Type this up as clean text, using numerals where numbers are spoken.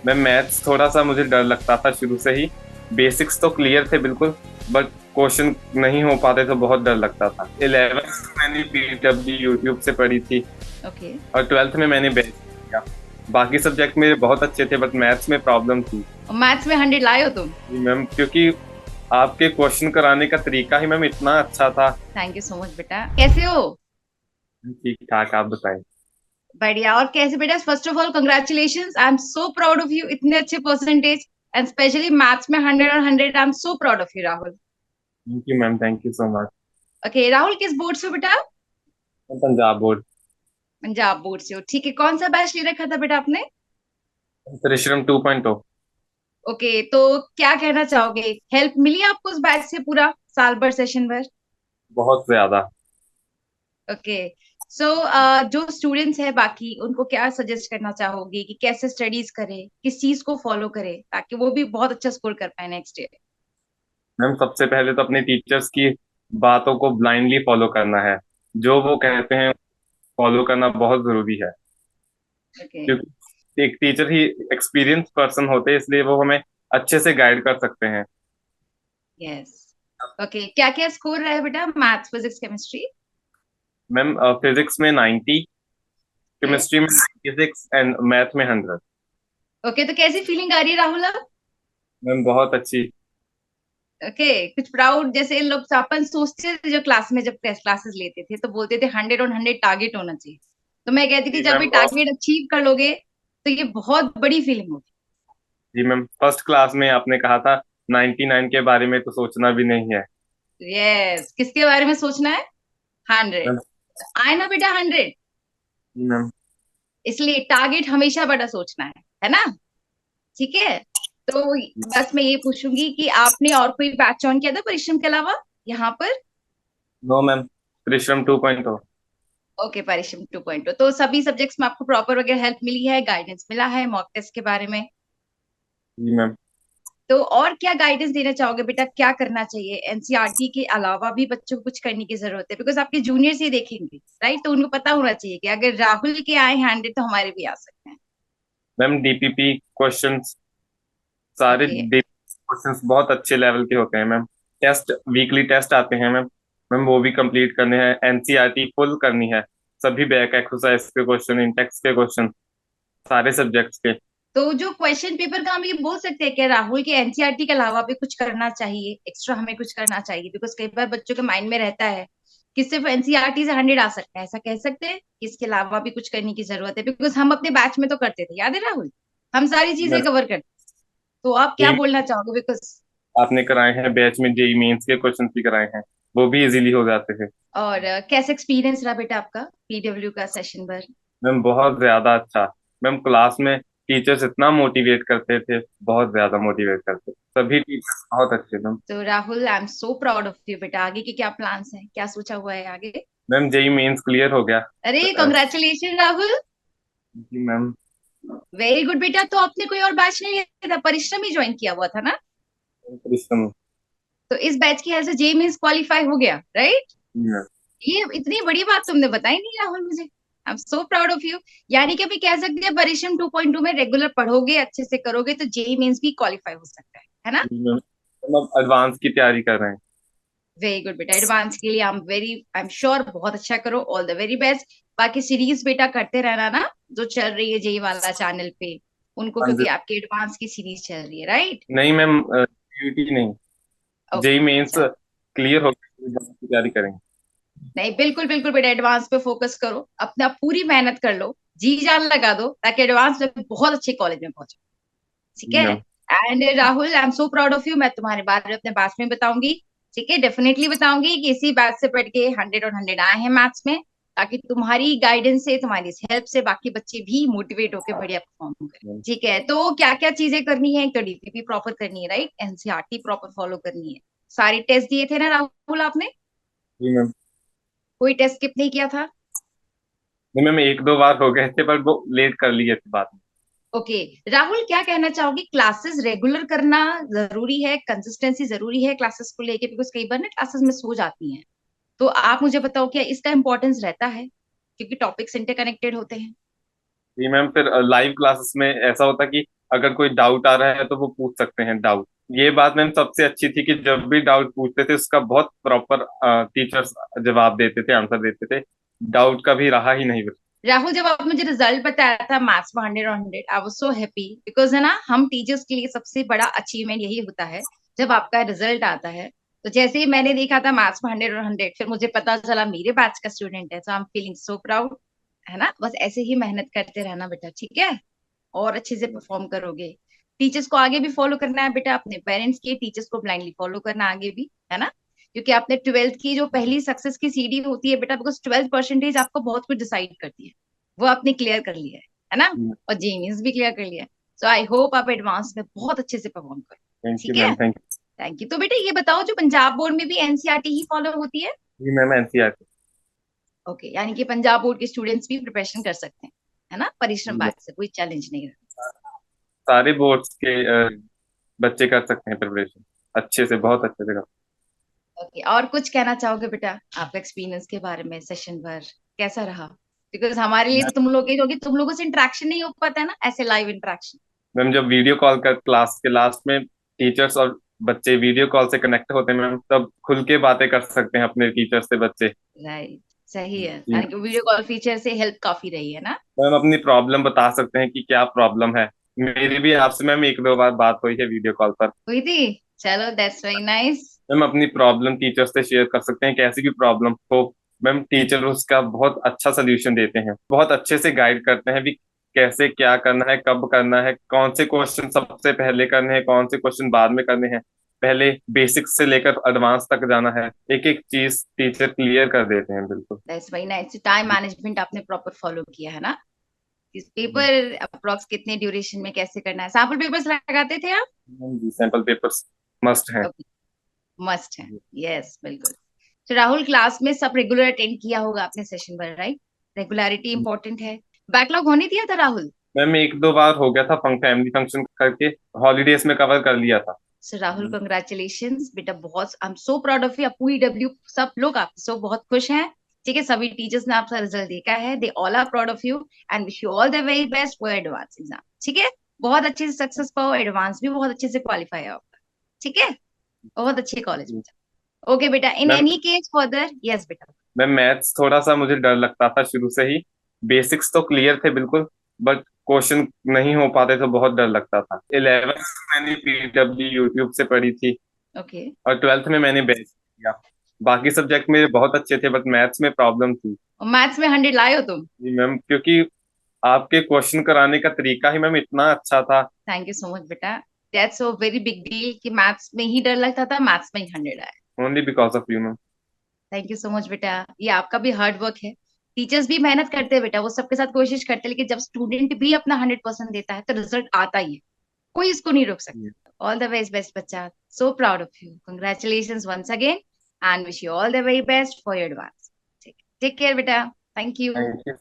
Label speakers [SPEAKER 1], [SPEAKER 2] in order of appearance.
[SPEAKER 1] मैं मैथ्स थोड़ा सा मुझे डर लगता था शुरू से ही। बेसिक्स तो क्लियर थे बिल्कुल, बट क्वेश्चन नहीं हो पाते तो बहुत डर लगता था। 11th मैंने पीडब्ल्यू यूट्यूब से पढ़ी थी,
[SPEAKER 2] ओके।
[SPEAKER 1] और 12th में मैंने बेसिक किया। बाकी सब्जेक्ट मेरे बहुत अच्छे थे, बट मैथ्स में प्रॉब्लम थी।
[SPEAKER 2] और मैथ्स में 100 लाए हो तुम?
[SPEAKER 1] जी मैम, क्योंकि आपके क्वेश्चन कराने का तरीका ही मैम इतना अच्छा था।
[SPEAKER 2] थैंक यू सो मच बेटा, कैसे हो?
[SPEAKER 1] ठीक ठाक, आप बताएं।
[SPEAKER 2] बढ़िया। और कैसे बेटा? First of all congratulations, I am so proud of you, इतने अच्छे परसेंटेज, एंड स्पेशली मैथ्स में 100 और 100। I am so proud of you Rahul.
[SPEAKER 1] Thank you ma'am, thank you so much.
[SPEAKER 2] Okay Rahul, किस बोर्ड से हो बेटा?
[SPEAKER 1] पंजाब बोर्ड।
[SPEAKER 2] पंजाब बोर्ड से हो, ठीक है। कौन सा बैच ले रखा था बेटा आपने?
[SPEAKER 1] परिश्रम 2.0।
[SPEAKER 2] ओके, तो क्या कहना चाहोगे? हेल्प मिली आपको उस बैच से पूरा साल भर, सेशन भर?
[SPEAKER 1] बहुत ज्यादा।
[SPEAKER 2] ओके। सो जो स्टूडेंट्स है बाकी, उनको क्या सजेस्ट करना चाहोगे कि कैसे स्टडीज करें, किस चीज को फॉलो करें ताकि वो भी बहुत अच्छा स्कोर कर पाए नेक्स्ट ईयर?
[SPEAKER 1] मैम सबसे पहले तो अपने टीचर्स की बातों को ब्लाइंडली फॉलो करना है। जो वो कहते हैं फॉलो करना बहुत जरूरी है,
[SPEAKER 2] ओके।
[SPEAKER 1] क्योंकि एक टीचर ही एक्सपीरियंस पर्सन होते हैं, इसलिए वो हमें अच्छे से गाइड कर सकते हैं।
[SPEAKER 2] यस। ओके, क्या क्या स्कोर रहा है बेटा maths, physics, chemistry?
[SPEAKER 1] Ma'am physics में 90,
[SPEAKER 2] ओके।
[SPEAKER 1] केमिस्ट्री में 96 एंड मैथ में 100।
[SPEAKER 2] ओके, तो कैसी फीलिंग आ रही है राहुल अब?
[SPEAKER 1] मैम बहुत अच्छी।
[SPEAKER 2] ओके, कुछ प्राउड जैसे इन लोग अपन सोचते थे जो क्लास में, जब टेस्ट क्लासेस लेते थे तो बोलते थे 100 और 100 टारगेट होना चाहिए। तो मैं कहती थी
[SPEAKER 1] जी
[SPEAKER 2] जब
[SPEAKER 1] मैम,
[SPEAKER 2] भी टारगेट अचीव कर लोगे तो ये बहुत बड़ी फीलिंग होगी।
[SPEAKER 1] जी मैम फर्स्ट क्लास में आपने कहा था 99 के बारे में तो सोचना भी नहीं है।
[SPEAKER 2] यस, किसके बारे में सोचना है? 100।
[SPEAKER 1] मैम।
[SPEAKER 2] आए ना बेटा 100।
[SPEAKER 1] जी मैम।
[SPEAKER 2] इसलिए टारगेट हमेशा बड़ा सोचना है ना? ठीक है। तो बस मैं ये पूछूंगी कि आपने और कोई बैच ज्वाइन किया था परिश्रम के अलावा यहाँ पर?
[SPEAKER 1] नो मैम, परिश्रम 2.0।
[SPEAKER 2] ओके, परिश्रम 2.0। तो सभी सब्जेक्ट्स में आपको प्रॉपर वगैरह हेल्प मिली है, गाइडेंस मिला है मॉक टेस्ट के बारे में?
[SPEAKER 1] जी मैम।
[SPEAKER 2] तो और क्या गाइडेंस देना चाहोगे बेटा, क्या करना चाहिए? एनसीईआरटी के अलावा भी बच्चों को कुछ करने की जरूरत है, बिकॉज आपके जूनियर्स ये देखेंगे, राइट? तो उनको पता होना चाहिए कि अगर राहुल के आए 100 तो हमारे भी आ सकते हैं।
[SPEAKER 1] मैम डीपीपी क्वेश्चंस, सारे
[SPEAKER 2] ओके।
[SPEAKER 1] क्वेश्चंस बहुत अच्छे लेवल के होते हैं मैम। टेस्ट, वीकली टेस्ट आते हैं मैम। मैम वो भी कंप्लीट करने हैं, एनसीईआरटी फुल करनी है। सभी बैक एक्सरसाइज के क्वेश्चन, इंटेक्स के क्वेश्चन, सारे सब्जेक्ट्स के।
[SPEAKER 2] तो जो क्वेश्चन पेपर का हम ये बोल सकते हैं कि राहुल के एनसीईआरटी के अलावा भी कुछ करना चाहिए, एक्स्ट्रा हमें कुछ करना चाहिए? बिकॉज कई बार बच्चों के माइंड में रहता है कि सिर्फ एनसीईआरटी से 100 आ सकता है, ऐसा कह सकते हैं कि इसके अलावा भी कुछ करने की जरूरत है? बिकॉज हम अपने बैच में तो करते थे, याद है राहुल? हम सारी चीजें
[SPEAKER 1] मैम
[SPEAKER 2] कवर करते। तो आप क्या
[SPEAKER 1] जी,
[SPEAKER 2] बोलना चाहोगे? बिकॉज
[SPEAKER 1] आपने कराए हैं बैच में, जेई मेंस के क्वेश्चन भी कराए हैं, वो भी इजीली हो जाते थे।
[SPEAKER 2] और कैसा एक्सपीरियंस रहा बेटा आपका पीडब्ल्यू का सेशन भर?
[SPEAKER 1] मैम बहुत ज्यादा अच्छा। मैम क्लास में टीचर्स इतना मोटिवेट करते थे, बहुत ज्यादा मोटिवेट करते थे। सभी टीचर्स बहुत अच्छे मैम।
[SPEAKER 2] तो Rahul, I am so proud of you बेटा। आगे के क्या प्लान्स हैं, क्या सोचा हुआ है आगे?
[SPEAKER 1] मैम जेई मेंस क्लियर हो गया।
[SPEAKER 2] अरे कॉन्ग्रेचुलेशन राहुल।
[SPEAKER 1] जी मैम।
[SPEAKER 2] वेरी गुड बेटा। तो आपने कोई और बैच नहीं लिया था, परिश्रम ही ज्वाइन किया हुआ था ना?
[SPEAKER 1] परिश्रम।
[SPEAKER 2] तो इस बैच की हेल्प से जे मीन्स क्वालिफाई हो गया, राइट?
[SPEAKER 1] जी मैम।
[SPEAKER 2] ये इतनी बड़ी बात तुमने बताई नहीं राहुल मुझे। I am so proud of you. यानी कि अभी कह सकते हैं परिश्रम 2.2 में रेगुलर पढ़ोगे, अच्छे से करोगे तो जेई मेंस भी क्वालिफाई हो सकता है ना?
[SPEAKER 1] जी मैम, हम अब एडवांस की तैयारी कर रहे हैं।
[SPEAKER 2] वेरी गुड बेटा। एडवांस के लिए आई एम श्योर बहुत अच्छा करो, ऑल द वेरी बेस्ट। बाकी सीरीज बेटा करते रहना ना, जो चल रही है जेई वाला चैनल पे, उनको,
[SPEAKER 1] हाँ जी।
[SPEAKER 2] क्योंकि आपके एडवांस की सीरीज चल रही है, राइट?
[SPEAKER 1] नहीं मैम, ड्यूटी नहीं, जेई
[SPEAKER 2] ओके,
[SPEAKER 1] मेंस
[SPEAKER 2] चलो।
[SPEAKER 1] क्लियर हो गया, एडवांस की तैयारी करेंगे।
[SPEAKER 2] नहीं, बिल्कुल बिल्कुल बेटा, एडवांस पे फोकस करो, अपना पूरी मेहनत कर लो, जी जान लगा दो, ताकि एडवांस में बहुत अच्छे कॉलेज में पहुंचो। ठीक
[SPEAKER 1] जी
[SPEAKER 2] है।
[SPEAKER 1] Ma'am.
[SPEAKER 2] And Rahul, I am so proud of you. मैं तुम्हारे बारे में अपने बैच में बताऊंगी। ठीक है, डेफिनेटली बताऊंगी कि इसी बैच से पढ़ के 100 और 100 आए हैं मैथ्स में, ताकि तुम्हारी गाइडेंस से, तुम्हारी हेल्प से बाकी बच्चे भी मोटिवेट होकर बढ़िया परफॉर्म करें।
[SPEAKER 1] मैम।
[SPEAKER 2] ठीक है, तो क्या क्या चीजें करनी है? एक तो डीपीपी प्रॉपर करनी है, राइट? एनसीईआरटी प्रॉपर फॉलो करनी है। सारे टेस्ट दिए थे ना राहुल आपने?
[SPEAKER 1] जी मैम।
[SPEAKER 2] कोई टेस्ट स्किप नहीं किया था?
[SPEAKER 1] नहीं मैम, एक दो बार हो गए थे, पर वो लेट कर लिए थे बाद में।
[SPEAKER 2] ओके। राहुल, क्या कहना चाहोगे? क्लासेस रेगुलर करना जरूरी है, कंसिस्टेंसी जरूरी है क्लासेस को लेके? बिकॉज कई बार ना क्लासेस में सो जाती हैं। तो आप मुझे बताओ, क्या इसका इंपॉर्टेंस रहता है? क्योंकि टॉपिक्स इंटरकनेक्टेड होते हैं।
[SPEAKER 1] जी मैम, फिर लाइव क्लासेस में ऐसा होता कि अगर कोई डाउट आ रहा है तो वो पूछ सकते हैं डाउट। ये बात मैम सबसे अच्छी थी कि जब भी डाउट पूछते थे उसका बहुत प्रॉपर टीचर्स जवाब देते थे, आंसर देते थे। डाउट कभी रहा ही नहीं।
[SPEAKER 2] राहुल, जब आप मुझे रिजल्ट बताया था मैथ्स में 100 I was so happy, because है ना, हम टीचर्स के लिए सबसे बड़ा अचीवमेंट यही होता है जब आपका रिजल्ट आता है। तो जैसे ही मैंने देखा था मैथ्स में 100, फिर मुझे पता चला मेरे बैच का स्टूडेंट है, तो I am feeling so proud. है ना, बस ऐसे ही मेहनत करते रहना बेटा, ठीक है? और अच्छे से परफॉर्म करोगे। टीचर्स को आगे भी फॉलो करना है बेटा, अपने पेरेंट्स के टीचर्स को ब्लाइंडली फॉलो करना आगे भी, है ना? क्योंकि आपने ट्वेल्थ की जो पहली सक्सेस की सीढ़ी होती है बेटा, बिकॉज 12% आपको बहुत कुछ डिसाइड करती है, वो आपने क्लियर कर लिया है ना? और जेईईएस भी क्लियर कर लिया है। सो आई होप आप एडवांस में बहुत अच्छे से परफॉर्म करो।
[SPEAKER 1] थैंक यू
[SPEAKER 2] ठीक
[SPEAKER 1] मैम,
[SPEAKER 2] है,
[SPEAKER 1] थैंक
[SPEAKER 2] थैंक यू। तो बेटा ये बताओ, जो पंजाब बोर्ड में भी एनसीईआरटी ही फॉलो होती है?
[SPEAKER 1] You ji ma'am, NCERT.
[SPEAKER 2] Okay, यानी कि पंजाब बोर्ड के स्टूडेंट्स भी प्रिपरेशन कर सकते हैं, है ना? परिश्रम बात से कोई चैलेंज नहीं रहा।
[SPEAKER 1] सारे बोर्ड्स के बच्चे कर सकते हैं प्रिपरेशन, अच्छे से, बहुत अच्छे से कर।
[SPEAKER 2] ओके, और कुछ कहना चाहोगे बेटा आपका एक्सपीरियंस के बारे में? सेशन पर कैसा रहा? बिकॉज हमारे लिए तो तुम लोग के, क्योंकि तुम लोगों से इंटरेक्शन नहीं हो पाता है ना, ऐसे लाइव इंटरेक्शन।
[SPEAKER 1] मैम जब वीडियो कॉल कर क्लास के लास्ट में टीचर्स और बच्चे वीडियो कॉल से कनेक्ट होते हैं मैम, तब खुल के बातें कर सकते हैं अपने टीचर से बच्चे।
[SPEAKER 2] राइट, सही है,
[SPEAKER 1] जी
[SPEAKER 2] यानी कि वीडियो कॉल फीचर से हेल्प काफी रही है ना?
[SPEAKER 1] मैम, अपनी प्रॉब्लम बता सकते हैं कि क्या प्रॉब्लम है। मेरी भी आपसे मैम एक दो बार बात हुई है वीडियो कॉल पर।
[SPEAKER 2] हुई थी? चलो, दैट्स वेरी नाइस।
[SPEAKER 1] मैम अपनी प्रॉब्लम टीचर से शेयर कर सकते हैं, कैसी भी प्रॉब्लम हो। मैम टीचर उसका बहुत अच्छा सोल्यूशन देते हैं, बहुत अच्छे से गाइड करते हैं भी, कैसे क्या करना है, कब करना है, कौन से क्वेश्चन सबसे पहले करने हैं, कौन से क्वेश्चन बाद में करने हैं। पहले बेसिक्स से लेकर एडवांस तक जाना है, एक एक चीज टीचर क्लियर कर देते हैं बिल्कुल।
[SPEAKER 2] That's very nice. Time management आपने प्रॉपर फॉलो किया है ना? इस पेपर अप्रोक्स कितने ड्यूरेशन में कैसे करना है? सैम्पल पेपर्स लगाते थे आप?
[SPEAKER 1] जी सैंपल पेपर्स मस्ट है।
[SPEAKER 2] ओके, मस्ट है। यस, बिल्कुल। तो राहुल, क्लास में सब रेगुलर अटेंड किया होगा आपने सेशन पर, राइट? रेगुलरिटी इंपॉर्टेंट है। बैकलॉग होने दिया था राहुल?
[SPEAKER 1] मैम एक दो बार हो गया था, फैमिली फंक्शन करके हॉलीडेज में कवर कर लिया था।
[SPEAKER 2] सो राहुल, कंग्रेचुलेशंस बेटा, बहुत I am so proud of you. पूरी डब्ल्यू सब लोग आप सो बहुत खुश हैं। ठीक है, सभी टीचर्स ने आपका रिजल्ट देखा है, they all are proud of you and wish you all the very best for advance exam. ठीक है, बहुत अच्छे से सक्सेस पाओ, एडवांस भी बहुत अच्छे से क्वालिफाई हो। ठीक है, बहुत अच्छे कॉलेज में जाओ। ओके बेटा, इन
[SPEAKER 1] ma'am
[SPEAKER 2] any case further, yes बेटा।
[SPEAKER 1] मैम मैथ्स थोड़ा सा मुझे डर लगता था शुरू से ही। बेसिक्स तो क्लियर थे बिल्कुल, बट क्वेश्चन नहीं हो पाते तो बहुत डर लगता था। 11th मैंने पीडब्ल्यू यूट्यूब से पढ़ी थी,
[SPEAKER 2] ओके,
[SPEAKER 1] और 12th में मैंने बेसिक किया। बाकी सब्जेक्ट मेरे बहुत अच्छे थे, बट मैथ्स में प्रॉब्लम थी।
[SPEAKER 2] और मैथ्स में 100 लाए हो तुम?
[SPEAKER 1] जी मैम, क्योंकि आपके क्वेश्चन कराने का तरीका ही मैम इतना अच्छा था।
[SPEAKER 2] थैंक यू सो मच बेटा। That's a very big deal कि मैथ्स में ही डर लगता था, मैथ्स में ही 100 आए।
[SPEAKER 1] Only because of you ma'am.
[SPEAKER 2] Thank you so much बेटा, ये आपका भी हार्ड वर्क है। टीचर्स भी मेहनत करते हैं बेटा, वो सबके साथ कोशिश करते हैं, लेकिन जब स्टूडेंट भी अपना 100% देता है तो रिजल्ट आता ही है, कोई इसको नहीं रोक सकता। ऑल द वेरी बेस्ट बच्चा, so proud of you, congratulation once again and wish you all the very best for your advance. Take care बेटा, थैंक यू।
[SPEAKER 1] Thank you.